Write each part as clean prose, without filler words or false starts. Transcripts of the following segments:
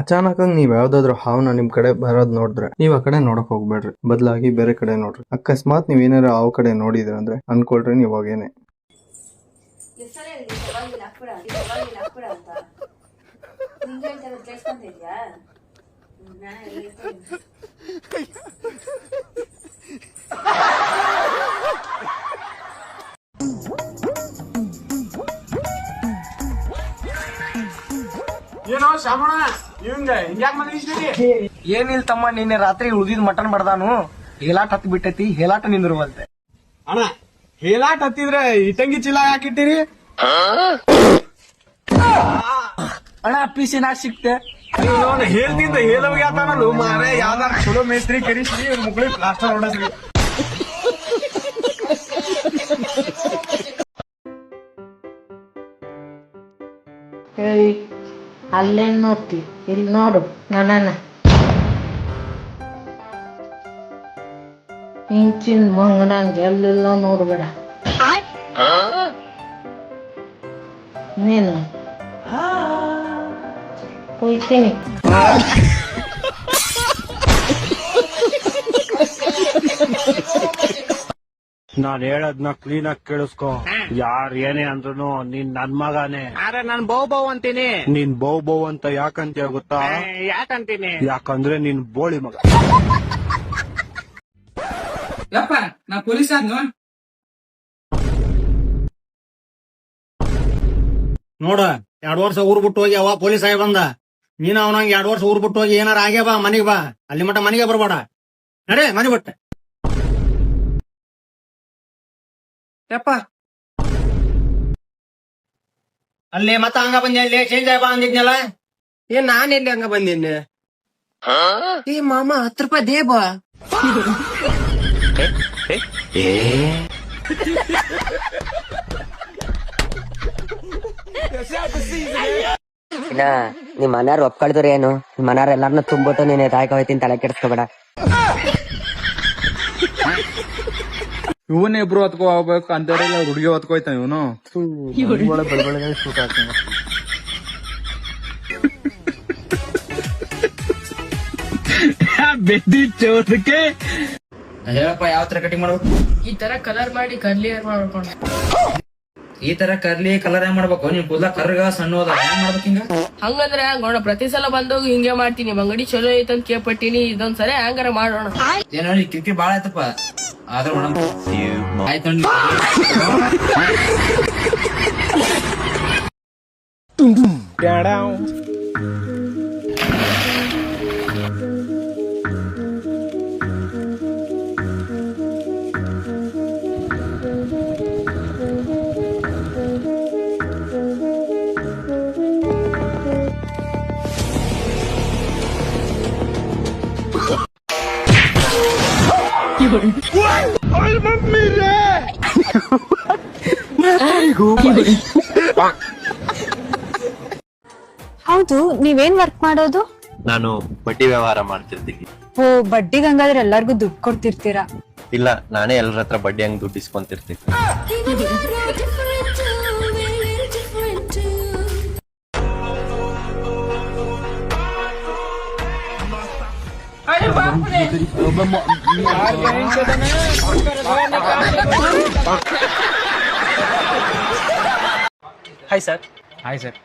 ಅಚಾನಕ್ ನೀವ್ ಯಾವ್ದಾದ್ರು ಹಾವನ್ನ ನಿಮ್ ಕಡೆ ಬರೋದ್ ನೋಡಿದ್ರೆ ನೀವ್ ಆ ಕಡೆ ನೋಡಕ್ ಹೋಗ್ಬೇಡ್ರಿ, ಬದಲಾಗಿ ಬೇರೆ ಕಡೆ ನೋಡ್ರಿ. ಅಕಸ್ಮಾತ್ ನೀವ್ ಏನಾರ ಆ ಕಡೆ ನೋಡಿದ್ರಿ ಅಂದ್ರೆ ಅನ್ಕೊಳ್ರಿ ನೀವ್ ಅವಾಗೇನೆ. ಏನೋ ಶಾಮಣ್ಣ ಇವಂಗ ಹಿಂಗ್ಯಾಕ್ ಮಲಗಿಸ್ತೀರಿ? ಏನಿಲ್ ತಮ್ಮ, ನಿನ್ನೆ ರಾತ್ರಿ ಉಳ್ದಿದ್ ಮಟನ್ ಬಡ್ದಾನು, ಹೇಲಾಟ್ ಹತ್ ಬಿಟ್ಟೈತಿ, ಹೇಲಾಟ ನಿಂದಿರುವಲ್ತೆ. ಅಣ್ಣ ಹೇಲಾಟ್ ಹತ್ತಿದ್ರೆ ಇಟಂಗಿ ಚೀಲ ಹಾಕಿಟ್ಟಿರಿ? ಅಣ್ಣ ಪೀಸಿ ನಾ ಸಿಕ್ತೆ. ಹೇಳ್ತಿದ್ದ ಹೇಳೋಗಿ ಆತಾನಲ್ಲ ಮಾರೇ, ಯಾವ್ದಾರ ಚಲೋ ಮೇಸ್ತ್ರಿ ಕರಿಸಿ ಮುಗ್ಳಿ ಪ್ಲಾಸ್ಟರ್ ಹೊಡಸ್ರಿ. ಅಲ್ಲೇನ್ ನೋಡ್ತಿ, ಇಲ್ಲಿ ನೋಡು ನನ್ನ ಇಂಚಿನ ಮಂಗನಂಗ ಎಲ್ಲೆಲ್ಲ ನೋಡ್ಬೇಡ ನೀನು. ಹೋಯ್ತೀನಿ. ನಾನ್ ಹೇಳದ್ನ ಕ್ಲೀನ್ ಆಗಿ ಕೇಳಿಸ್ಕೊ. ಯಾರ್ ಏನೇ ಅಂದ್ರೂ ನೀನ್ ನನ್ ಮಗಾನೆ. ಅರೆ ನಾನ್ ಬೌ ಅಂತೀನಿ. ನೀನ್ ಬೌ ಅಂತ ಯಾಕಂತೀಯ ಗೊತ್ತಾ? ಯಾಕಂತೀನಿ? ಯಾಕಂದ್ರೆ ನೀನ್ ಬೋಳಿ ಮಗ. ಯಪ್ಪ ನಾ ಪೊಲೀಸ್ ಆದ್ನು. ನೋಡ 2 ವರ್ಷ ಊರ್ ಬಿಟ್ಟು ಹೋಗಿ ಅವ ಪೊಲೀಸ್ ಆಗಿ ಬಂದ. ನೀನ್ ಅವನಂಗ 2 ವರ್ಷ ಊರ್ ಬಿಟ್ಟು ಹೋಗಿ ಏನಾರ ಆಗ್ಯಾ ಬಾ ಮನಿಗ್ ಬಾ. ಅಲ್ಲಿ ಮಟ್ಟ ಮನಿಗೆ ಬರ್ಬೇಡ. ನಡೆ ಮನಿ ಬಿಟ್ಟ. ಯಪ್ಪ ಅಲ್ಲಿ ಮತ್ತ ಹಂಗ ಬಂದಿ, ಅಲ್ಲಿ ಚೇಂಜ್ ಆಗಿ ಬಾ ಅಂದಿದ್ನಲ್ಲ. ಏನ್ ನಾನ್ ಎಲ್ಲಿ ಹಂಗ ಬಂದಿನಿ? ಏ ಮಾಮ 10 ರೂಪಾಯಿ ದೇ ಬಾ. ಇನ್ನ ನಿಮ್ ಮನೆಯವ್ರು ಒಪ್ಕೊಳ್ದ್ರು ಏನು? ನಿಮ್ ಮನೆಯವ್ರ ಎಲ್ಲಾರನ್ನ ತುಂಬಿಟ್ಟು ನೀನೆ ತಾಯ್ಕ ಹೋಯ್ತೀನಿ, ತಲೆ ಕೆಡಿಸ್ಕೋಬೇಡ. ಇವನೇ ಇಬ್ರು ಹೊತ್ಕೊ ಹೋಗ್ಬೇಕು ಅಂತಾರೆ, ಹುಡುಗಿ ಹೊತ್ಕೋಯ್ತಾನ ಇವನು. ಬೆಳಗ್ಗೆ ಶೂಟ್ ಆಗ್ತಾನೆ. ಹೇಳಪ್ಪ, ಯಾವ ತರ ಕಟಿಂಗ್ ಮಾಡ್ಬೇಕು? ಈ ತರ ಕಲರ್ ಮಾಡಿ ಕರ್ಲಿ ಹೇರ್ ಮಾಡ್ಕೊಂಡು ಈ ತರ ಕರ್ಲಿ ಕಲರ್ ಹೆಂಗ್ ಮಾಡ್ಬೇಕು? ನೀನ್ ಕೂದಲ ಕರ್ಗ ಸಣ್ಣ ಹೋದ ಹೆಂಗ್ ಮಾಡ್ಬೇಕು ಹಿಂಗ? ಹಂಗಂದ್ರೆ ಹಂಗೋಣ, ಪ್ರತಿ ಸಲ ಬಂದೋಗಿ ಹಿಂಗೆ ಮಾಡ್ತೀನಿ. ಅಂಗಡಿ ಚಲೋ ಐತಂತ ಕೇಳ್ಪಟ್ಟಿನಿ, ಇದೊಂದ್ಸರಿ ಹಂಗಾರ ಮಾಡೋಣ. ಏನೋ ಕಿರಿಕಿರಿ ಬಾಳ ಆಯ್ತಪ್ಪ. ಆದ್ರ ಆಯ್ತು. ಹೌದು, ನೀವೇನ್ ವರ್ಕ್ ಮಾಡೋದು? ನಾನು ಬಡ್ಡಿ ವ್ಯವಹಾರ ಮಾಡ್ತಿರ್ತೀನಿ. ಓ, ಬಡ್ಡಿಗೆ ಹಂಗಾದ್ರೆ ಎಲ್ಲಾರ್ಗು ದುಡ್ಡು ಕೊಡ್ತಿರ್ತೀರಾ? ಇಲ್ಲ, ನಾನೇ ಎಲ್ಲರ ಹತ್ರ ಬಡ್ಡಿ ಹಂಗ್ ದುಡ್ಡು ಇಸ್ಕೊಂತಿರ್ತೀನಿ. Hi sir. Hi sir.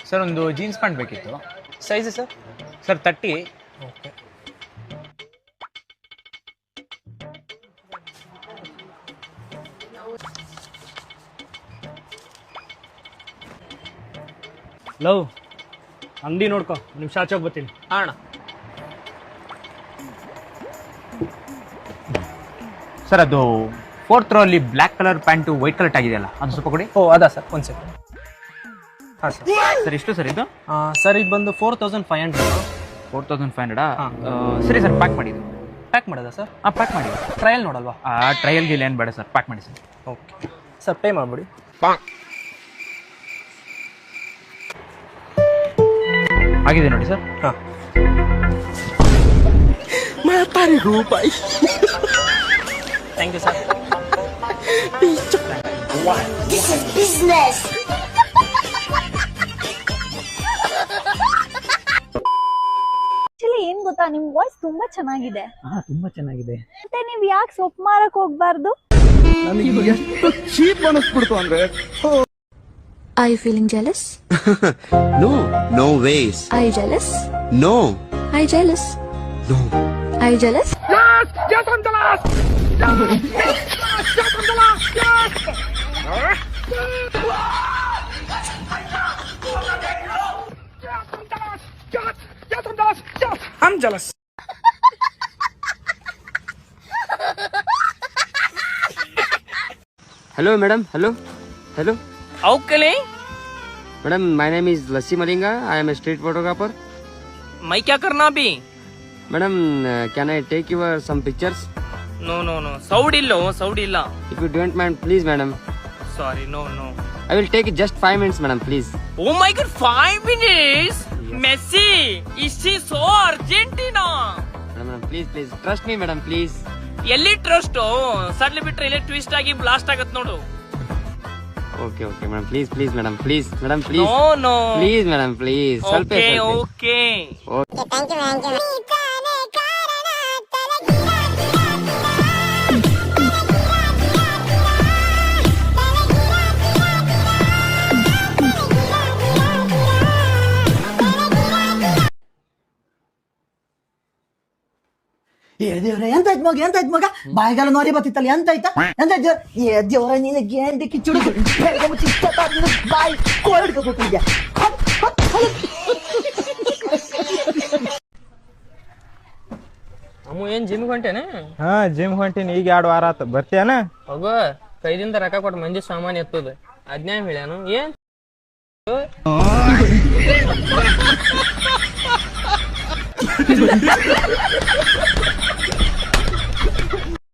Sir ಒಂದು ಜೀನ್ಸ್ ಪ್ಯಾಂಟ್ ಬೇಕಿತ್ತು. Size sir? ಸರ್ 30. ಓಕೆ. ಲವ್ ಅಂಗಡಿ ನೋಡ್ಕೊ, ನಿಮಿಷ ಆಚೆ ಹೋಗಿ ಬರ್ತೀನಿ. ಅಣ್ಣ ಸರ್, ಅದು 4th ರೋ ಅಲ್ಲಿ black colour pant white colour ಆಗಿದೆಯಲ್ಲ, ಅದು ಸ್ವಲ್ಪ ಕೊಡಿ. ಓ ಅದಾ ಸರ್, ಒಂದ್ ಸೆಕೆಂಡ್. ಹಾಂ ಸರ್. ಸರ್ ಎಷ್ಟು ಸರ್ ಇದು? ಸರ್ ಇದು ಬಂದು 4500. 4500? ಸರಿ ಸರ್, ಪ್ಯಾಕ್ ಮಾಡಿ. ಪ್ಯಾಕ್ ಮಾಡೋದಾ ಸರ್? ಪ್ಯಾಕ್ ಮಾಡಿ. ಟ್ರಯಲ್ ನೋಡಲ್ವಾ? ಟ್ರಯಲ್ ಗಿಲ್ ಏನು ಬೇಡ ಸರ್, ಪ್ಯಾಕ್ ಮಾಡಿ ಸರ್. ಓಕೆ ಸರ್, ಪೇ ಮಾಡ್ಬಿಡಿ. ಆಗಿದೆ ನೋಡಿ ಸರ್. ಹಾಂ. Thank you sir. This is business. ಗೊತ್ತಾ ನಿಮ್ ವಾಯ್ಸ್ ತುಂಬಾ ಚೆನ್ನಾಗಿದೆ. ತುಂಬಾ ಚೆನ್ನಾಗಿದೆ. ಮತ್ತೆ ನೀವ್ ಯಾಕೆ ಸೊಪ್ಪು ಮಾರಕ್ ಹೋಗ್ಬಾರ್ದು? ನನಗೆ ಎಷ್ಟು ಚೀಪ್ ಅನಿಸ್ಬಿಡ್ತು ಅಂದ್ರೆ. Are you feeling jealous? No ways. Are you jealous? No. Are you jealous? No. Are you jealous? I'm jealous. Hello, madam. Hello. ಅವಕಲೆ Madam, my name is Lassi Malinga. I am a street photographer. ಮೈ ಕ್ಯಾ ಕರ್ನಾ ಬಿ? Madam, can I take your some pictures? No ಸೌಡ್ ಇಲ್ಲ. If you don't mind, please, madam. Sorry, no. I will take it just 5 minutes, madam, please. Oh my god, 5 minutes? Messi, is she so Argentina? Madam, please, trust me, madam, please. ಎಲ್ಲಿ trust? ಸಡ್ಲಿ ಬಿಟ್ರೆ ಇಲ್ಲೇ twist ಆಗಿ blast ಆಗತ್ ನೋಡು. Okay, madam, please, madam, please. No. Please, madam, please. Okay. ದೇವ್ರ ಎಂತಾಯ್ತು ಮಗ ಬಾಯಿಗಾಲ ನೋಡಿ ಬತ್ತಿತ್ತಲ್ಲ ಎಂತಾಯ್ತಾ ದೇವ್ರ ನೀನು ಗೇಂಡಿ ಕಿಚ್ಚುಡು ಬಾಯಿ ಕೋಲ್ಡ್ಕೋತಿದ್ಯಾ. ಅಮ್ಮ ಏನ್ ಜಿಮ್ ಹೊಂಟೇನೆ? ಹಾ ಜಿಮ್ ಹೊಂಟೀನಿ, ಈಗ 2 ವಾರ ಆತ. ಬರ್ತೀಯನ? ಹೋಗ, ಕೈದಿಂದ ರೊಕ್ಕ ಕೊಟ್ಟು ಮಂದಿ ಸಾಮಾನ್ ಎತ್ತದ ಅದ್ನ್ಯಾಯ ಹೇಳ್ಯಾನು ಏನ್?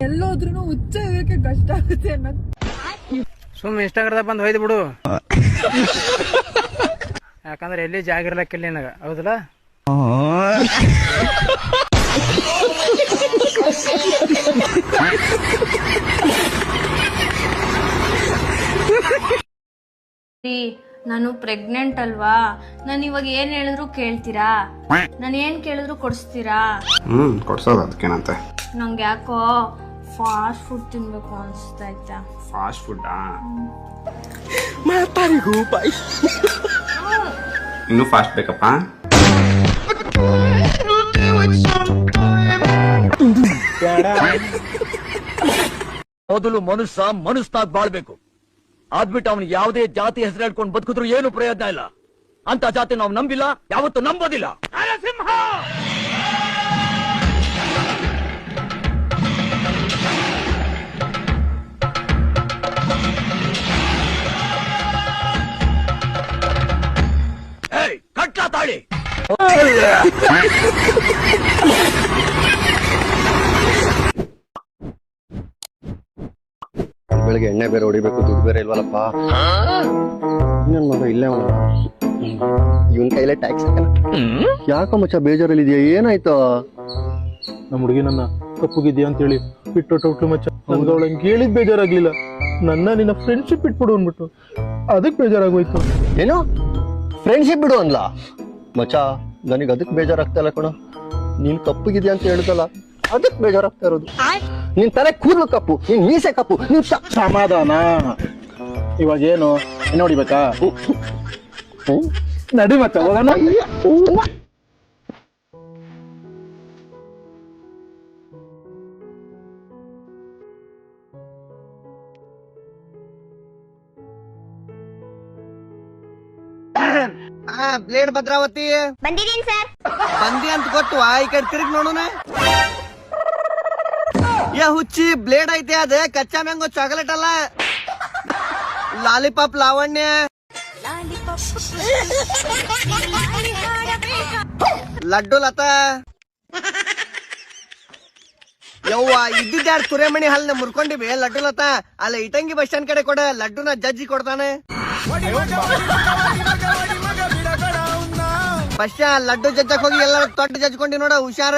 ಎಲ್ಲೋದ್ರೂ ಹುಚ್ಚ ಇರಕ್ಕೆ ಕಷ್ಟ ಆಗುತ್ತೆ ಅನ್ನೋದು. ಸುಮ್ಮನೆ ಇನ್ಸ್ಟಾಗ್ರಾಮ್ದಾಗ ಬಂದು ಹೋಯ್ದು ಬಿಡು, ಯಾಕಂದ್ರೆ ಎಲ್ಲಿ ಜಾಗ ಇರ್ಲಕ್ಕಿಲ್ಲ ನಿನಗ, ಹೌದಲ್ಲ? ನಾನು ಪ್ರೆಗ್ನೆಂಟ್ ಅಲ್ವಾ, ನಾನು ಇವಾಗ ಏನ್ ಹೇಳಿದ್ರು ಕೇಳ್ತೀರಾ? ನಾನು ಏನ್ ಕೇಳಿದ್ರು ಕೊಡಿಸ್ತೀರಾ? ಕೊಡ್ಸೋದು ಅದಕ್ಕೇನಂತೆ. ನಂಗೆ ಯಾಕೋ ಫಾಸ್ಟ್ ಫುಡ್ ತಿನ್ಬೇಕು ಅನ್ಸ್ತಾ ಇತ್ತ. ಫಾಸ್ಟ್ ಫುಡ್ ಇನ್ನೂ ಫಾಸ್ಟ್ ಬೇಕಪ್ಪ. ಮೊದಲು ಮನುಷ್ಯನಾಗ್ ಬಾಳ್ಬೇಕು. ಆದ್ಬಿಟ್ಟು ಅವ್ನಿಗೆ ಯಾವುದೇ ಜಾತಿ ಹೆಸರು ಹೇಳ್ಕೊಂಡು ಬದುಕಿದ್ರು ಏನು ಪ್ರಯೋಜನ ಇಲ್ಲ. ಅಂತ ಜಾತಿ ನಾವು ನಂಬಿಲ್ಲ, ಯಾವತ್ತು ನಂಬೋದಿಲ್ಲ. ಕಟ್ಲಾ ತಾಳಿ. ಬೆಳಿಗ್ಗೆ ಎಣ್ಣೆ ಬೇರೆ ಹೊಡಿಬೇಕು, ದುಡ್ಡು ಬೇರೆ ಇಲ್ವಲ್ಲಪ್ಪ. ನನ್ ಮಗ ಇಲ್ಲೇ ಇವನ್ ಕೈಲೇ ಟ್ಯಾಕ್ಸ್ ಯಾಕ ಮಚ್ಚ ಬೇಜಾರಲ್ಲಿ ಇದೆಯಾ? ಏನಾಯ್ತು? ನಮ್ಮ ಹುಡುಗಿ ನನ್ನ ಕಪ್ಪುಗಿದ್ಯಾ ಅಂತೇಳಿ ಬಿಟ್ಟು ಮಚ್ಚ. ನನ್ಗೆ ಅವಳು ಹಂಗೆ ಹೇಳಿದ್ ಬೇಜಾರಾಗ್ಲಿಲ್ಲ, ನಿನ್ನ ಫ್ರೆಂಡ್ಶಿಪ್ ಇಟ್ಬಿಡು ಅಂದ್ಬಿಟ್ಟು ಅದಕ್ಕೆ ಬೇಜಾರಾಗೋಯ್ತು. ಏನು ಫ್ರೆಂಡ್ಶಿಪ್ ಬಿಡು ಅನ್ಲ ಮಚ್ಚ? ನನಗೆ ಅದಕ್ಕೆ ಬೇಜಾರಾಗ್ತಾ ಇಲ್ಲ ಕಣ. ನೀನ್ ಕಪ್ಪುಗಿದ್ಯಾ ಅಂತ ಹೇಳ್ದಲ್ಲ, ಅದಕ್ಕೆ ಬೇಜಾರಾಗ್ತಾ ಇರೋದು. ನಿನ್ ತಲೆ ಕೂದಲು ಕಪ್ಪು, ನಿನ್ ಮೀಸೆ ಕಪ್ಪು, ನಿನ್ ಸಮಾಧಾನ. ಇವಾಗ ಏನು ನೋಡಿಬೇಕಾ? ನಡಿ ಮಚ್ಚ ಹೋಗೋಣ. ಬ್ಲೇಡ್ ಭದ್ರಾವತಿ ಬಂದಿದ್ದೀನಿ ಸರ್. ಬಂದಿ ಅಂತ ಗೊತ್ತು. ಈ ಕಡೆ ತಿರುಗಿ ನೋಡೋಣ. ಹುಚ್ಚಿ ಬ್ಲೇಡ್ ಐತೆ, ಅದೇ ಕಚ್ಚಾ ಮ್ಯಾಂಗೋ ಚಾಕ್ಲೇಟ್ ಅಲ್ಲ, ಲಾಲಿಪಾಪ್ ಲಾವಣ್ಯ. ಲಡ್ಡು ಲತಾ. ಯವ್ವ ಇದ್ದಿದ್ದಾಡ್ ತುರೆಮಣಿ ಹಲ್ನ ಮುರ್ಕೊಂಡಿವಿ ಲಡ್ಡು ಲತಾ. ಅಲ್ಲ ಇಟಂಗಿ ಬಸ್ ಸ್ಟ್ಯಾಂಡ್ ಕಡೆ ಕೊಡ, ಲಡ್ಡುನ ಜಜ್ಜಿ ಕೊಡ್ತಾನೆ. ಬಸ್ ಲಡ್ಡು ಜಜ್ಜಕ್ ಹೋಗಿ ಎಲ್ಲ ತೊಟ್ಟು ಜಜ್ಕೊಂಡಿ ನೋಡ, ಹುಷಾರ.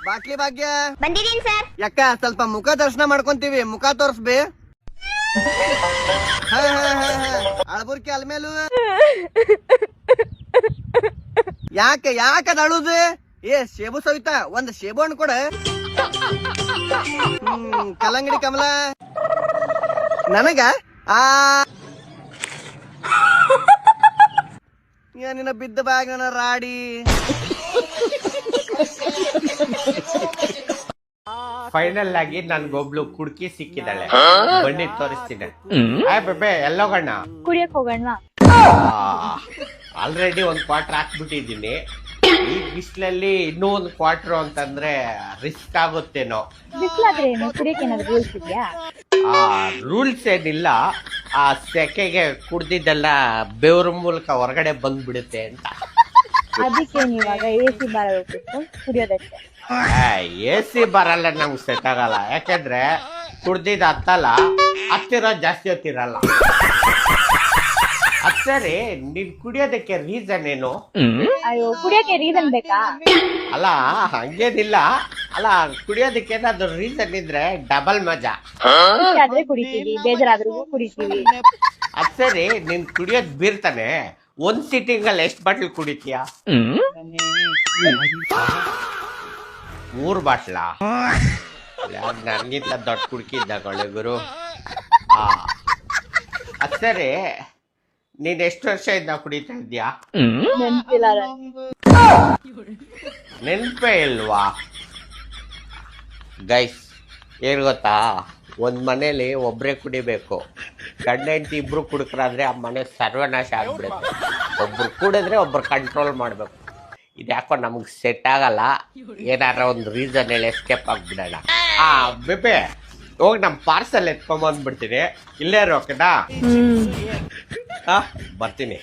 ಬಾಟ್ಲಿ ಭಾಗ್ಯ ಬಂದಿದ್ದೀನಿ ಸರ್. ಯಾಕ ಸ್ವಲ್ಪ ಮುಖ ದರ್ಶನ ಮಾಡ್ಕೊಂತೀವಿ, ಮುಖ ತೋರ್ಸ್ಬಿ. ಅಳಬುರ್ಕಿ ಅಲ್ಮೇಲು ಯಾಕೆ ಅಳುದು? ಏ ಸೇಬು ಸವಿತಾ ಒಂದ್ ಸೇಬು ಹಣ್ಣು ಕೊಡ. ಕಲ್ಲಂಗಡಿ ಕಮಲ ನನಗ ನಿನ್ನ ಬಿದ್ದ ಬ್ಯಾಗ್ ರಾಡಿ. ಫೈನಲ್ ಆಗಿ ನನ್ಗೊಬ್ಳು ಕುಡ್ಕಿ ಸಿಕ್ಕಿದಾಳೆ, ಬನ್ನಿ ತೋರಿಸ್ತೀನಿ. ಬೇಬೆ ಎಲ್ಲೋಗಣ್ಣ? ಕುಡಿಯಕ್ ಹೋಗೋಣ. ಆಲ್ರೆಡಿ ಒಂದ್ ಕ್ವಾರ್ಟರ್ ಹಾಕ್ಬಿಟ್ಟಿದೀನಿ. ಈ ಬಿಸ್ಲಲ್ಲಿ ಇನ್ನೂ ಒಂದ್ ಕ್ವಾರ್ಟರ್ ಅಂತಂದ್ರೆ ರಿಸ್ಕ್ ಆಗುತ್ತೇನೋ. ಬಿಸ್ಲಾದ್ರೆ ಏನು ಕುಡಿಯಕ್ಕೆ ಏನಾದ್ರು ರೂಲ್ಸ್ ಇದೆಯಾ? ರೂಲ್ಸ್ ಏನಿಲ್ಲ, ಆ ಸೆಕೆಗೆ ಕುಡ್ದಿದ್ದೆಲ್ಲ ಬೆವ್ರ ಮೂಲಕ ಹೊರಗಡೆ ಬಂದ್ಬಿಡುತ್ತೆ ಅಂತ. ಅದಕ್ಕೆ ನೀವಾಗ AC ಬರೋದು ಕುಡಿಯೋದಷ್ಟೇ. AC ಬರಲ್ಲ, ನಮ್ಗೆ ಸೆಟ್ ಆಗಲ್ಲ. ಯಾಕಂದ್ರೆ ಕುಡ್ದಿದ್ ಹತ್ತಲ್ಲ, ಹತ್ತಿರೋ ಜಾಸ್ತಿ ಹೊತ್ತಿರಲ್ಲ. ಅದ್ ಸರಿ, ನೀನ್ ಕುಡಿಯೋದಕ್ಕೆ ರೀಸನ್ ಏನು? ಅಯ್ಯೋ ಕುಡಿಯಕ್ಕೆ ರೀಸನ್ ಬೇಕಾ? ಅಲ್ಲ ಹಂಗೇನಿಲ್ಲ. ಅಲ್ಲ ಕುಡಿಯೋದಕ್ಕೆ ಏನಾದ್ರು ರೀಸನ್ ಇದ್ರೆ ಡಬಲ್ ಮಜಾ. ಆದ್ರೆ ಕುಡಿತೀವಿ, ಬೇಜಾರಾದ್ರೂ ಕುಡಿತೀವಿ. ಅದ್ ಸರಿ, ನೀನ್ ಕುಡಿಯೋದ್ ಬೀರ್ತಾನೆ, ಒಂದ್ ಸಿಟ್ಟಿಂಗ್ ಅಲ್ಲಿ ಎಷ್ಟ್ ಬಾಟ್ಲ್ ಕುಡಿತೀಯ? 3 ಬಾಟ್ಲಾ? ನನ್ಗಿಂತ ದೊಡ್ಡ ಕುಡ್ಕಿ ಇದ್ದಾಳೆ ಗುರು. ಅದ್ ಸರಿ, ನೀನ್ ಎಷ್ಟು ವರ್ಷದಿಂದ ಕುಡಿತಾ ಇದ್ಯಾ? ನೆನ್ಪೇ ಇಲ್ವಾ? ಗೈಸ್ ಏನ್ ಗೊತ್ತಾ, ಒಂದ್ ಮನೇಲಿ ಒಬ್ರೇ ಕುಡಿಬೇಕು. ಗಂಡ ಹೆಂಡತಿ ಇಬ್ರು ಕುಡುಕ್ರಾದ್ರೆ ಆ ಮನೆ ಸರ್ವನಾಶ ಆಗ್ಬಿಡುತ್ತೆ. ಒಬ್ರು ಕುಡಿದ್ರೆ ಒಬ್ರು ಕಂಟ್ರೋಲ್ ಮಾಡ್ಬೇಕು. ಇದ್ಯಾಕೋ ನಮಗ್ ಸೆಟ್ ಆಗಲ್ಲ. ಏನಾರ ಒಂದು ರೀಸನ್ ಹೇಳಿ ಎಸ್ಕೇಪ್ ಆಗ್ಬಿಡೋಣ. ಬೇಬೆ ಹೋಗಿ ನಮ್ ಪಾರ್ಸಲ್ ಎತ್ಕೊಂಬಂದ್ಬಿಡ್ತೀನಿ. ಇಲ್ಲೇ ಓಕೆನಾ? ಬರ್ತೀನಿ.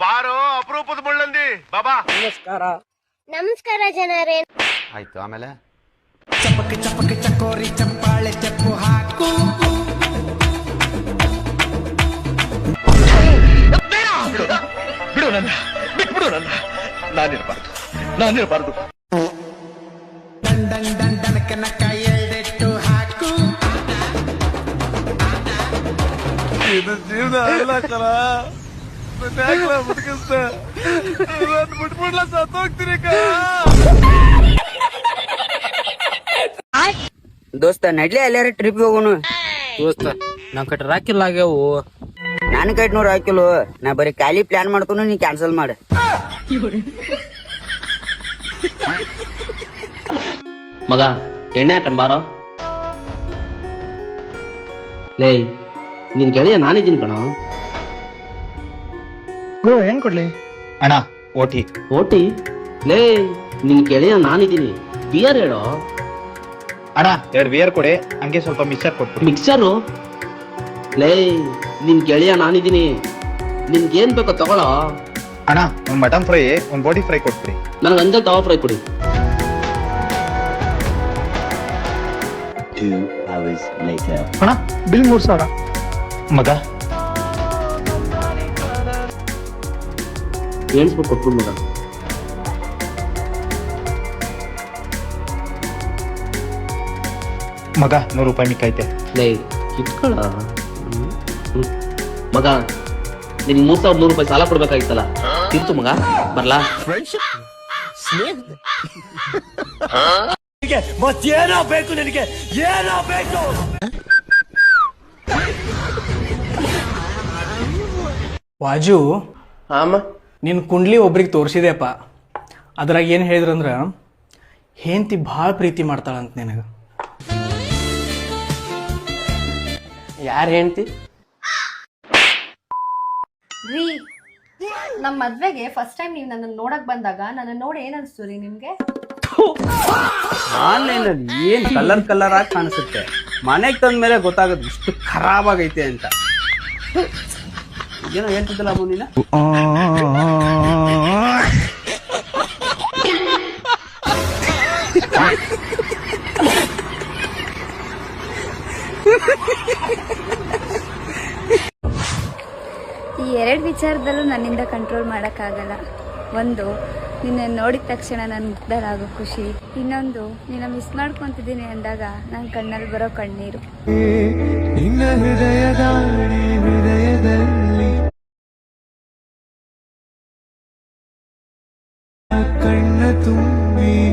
ಬಾರೋ ಅಪರೂಪದ ಮುಳ್ಳಂದಿ ಬಾಬಾ. ನಮಸ್ಕಾರ ಜನರೇ. ಆಯ್ತು, ಆಮೇಲೆ ಚಪಕ್ಕೆ ಚಪಕ್ಕೆ ಚಕೋರಿ ಚಪ್ಪಾಳೆ ಚಪ್ಪು ಹಾಕು. ಬಿಡು ನನ್ನ, ಬಿಟ್ಬಿಡು ನನ್ನ. ನಾನಿರ್ಬಾರ್ದು. ಎಲ್ಡೆಟ್ಟು ಹಾಕು. ಇದು ಜೀವನ ಅಲ್ಲ ಕಲ. ಬಿಟ್ಬಿಡ್ಲ ಸತ್ತೋಗ್ತೀನಿ. ದೋಸ್ತ ನಡ್ಲಿ ಎಲ್ಲಾರ ಟ್ರಿಪ್ ಹೋಗೋಣ. ದೋಸ್ತ ನಾವ್ ಕಟ್ಟ ರಾಕಿಲ್ಲ ಆಗ್ಯಾವು. ನಾನು ಕಟ್ನೂರ್ ಹಾಕಿಲ್ಲ, ನಾ ಬರೀ ಖಾಲಿ ಪ್ಲಾನ್ ಮಾಡ್ಕೊಂಡು ನೀ ಕ್ಯಾನ್ಸಲ್ ಮಾಡ. ಮಗ ಎಣ್ಣೆ ಹಾಕಂಡ್ ಬಾರೋ. ಲೇ ನಿನ್ ಗೆಳೆಯ ನಾನಿದ್ದೀನಿ ಕಣ. ಏನ್ ಕೊಡ್ಲಿ ಅಣ್ಣ? ಓಟಿ. ಓಟಿ? ಲೇ ನಿನ್ ಗೆಳೆಯ ನಾನಿದ್ದೀನಿ, ಬಿಯರ್ ಹೇಳೋ. ಅಣ್ಣ 2 ಬಿಯರ್ ಕೊಡಿ, ಹಂಗೆ ಸ್ವಲ್ಪ ಮಿಕ್ಸರ್ ಕೊಟ್ಬಿಡಿ. ಮಿಕ್ಸರು? ಲೇ ನಿನ್ ಗೆಳೆಯ ನಾನಿದ್ದೀನಿ, ನಿನ್ಗೇನ್ ಬೇಕೋ ತಗೊಳ್ಳೋ. ಅಣ್ಣ ಒಂದ್ ಮಟನ್ ಫ್ರೈ, ಒಂದ್ ಬೋಟಿ ಫ್ರೈ ಕೊಟ್ಬಿಡಿ. ನನಗೆ ಅಂಜಲ್ ತವಾ ಫ್ರೈ ಕೊಡಿ. 2 hours later. ಅಣ್ಣ ಬಿಲ್ 3,000. ಮಗ ಏನ್ಸ್ಬಿಟ್ಟು ಕೊಟ್ಬಿಡು ಮಗ. ಮಗ 100 ರೂಪಾಯಿ ಮಿಕ್ಕೈತೆ. ಲೇ ಕಿತ್ಕೊಳ್ಳ ಮಗ. ನಿನ್ 3,100 ರೂಪಾಯಿ ಸಾಲ ಕೊಡ್ಬೇಕಾಗಿತ್ತಲ್ಲ, ತಿಂತು ಮಗ. ಬರ್ಲಾ? ಮತ್ತೇನೋ ಬೇಕು ನಿನಗೆ? ಏನೋ ಬೇಕು? ವಾಜು, ನಿನ್ ಕುಂಡ್ಲಿ ಒಬ್ರಿಗೆ ತೋರಿಸಿದೆಪ್ಪ. ಅದ್ರಾಗ ಏನು ಹೇಳಿದ್ರಂದ್ರ ಹೆಂಡತಿ ಭಾಳ ಪ್ರೀತಿ ಮಾಡ್ತಾಳಂತ ನಿನಗ. ಯಾರು ಹೇಳ್ತಿ? ರೀ, ನಮ್ಮ ಮದ್ವೆಗೆ ಫಸ್ಟ್ ಟೈಮ್ ನೀವು ನನ್ನ ನೋಡಕ್ ಬಂದಾಗ ನನ್ನ ನೋಡಿ ಏನ್ ಅನ್ಸ್ತು ರೀ ನಿಮ್ಗೆ? ಆನ್ಲೈನ್ ಅಲ್ಲಿ ಏನ್ ಕಲರ್ ಆಗಿ ಕಾಣಿಸುತ್ತೆ, ಮನೆಗೆ ತಂದ ಮೇಲೆ ಗೊತ್ತಾಗುತ್ತೆ ಇಷ್ಟು ಖರಾಬ್ ಆಗೈತೆ ಅಂತ. ಏನೋ ಹೇಳ್ತಿದ್ದಲ್ಲ ಅಮ್ಮ ನೀನ. ಈ 2 ವಿಚಾರದಲ್ಲೂ ನನ್ನಿಂದ ಕಂಟ್ರೋಲ್ ಮಾಡೋಕ್ಕಾಗಲ್ಲ. ಒಂದು, ನಿನ್ನ ನೋಡಿದ ತಕ್ಷಣ ನನ್ನ ಮುಗ್ಧರಾಗೋ ಖುಷಿ. ಇನ್ನೊಂದು, ನಿನ್ನ ಮಿಸ್ ಮಾಡ್ಕೊತಿದ್ದೀನಿ ಅಂದಾಗ ನನ್ನ ಕಣ್ಣಲ್ಲಿ ಬರೋ ಕಣ್ಣೀರು. ನಿನ್ನ ಹೃದಯದ ತುಂಬಿ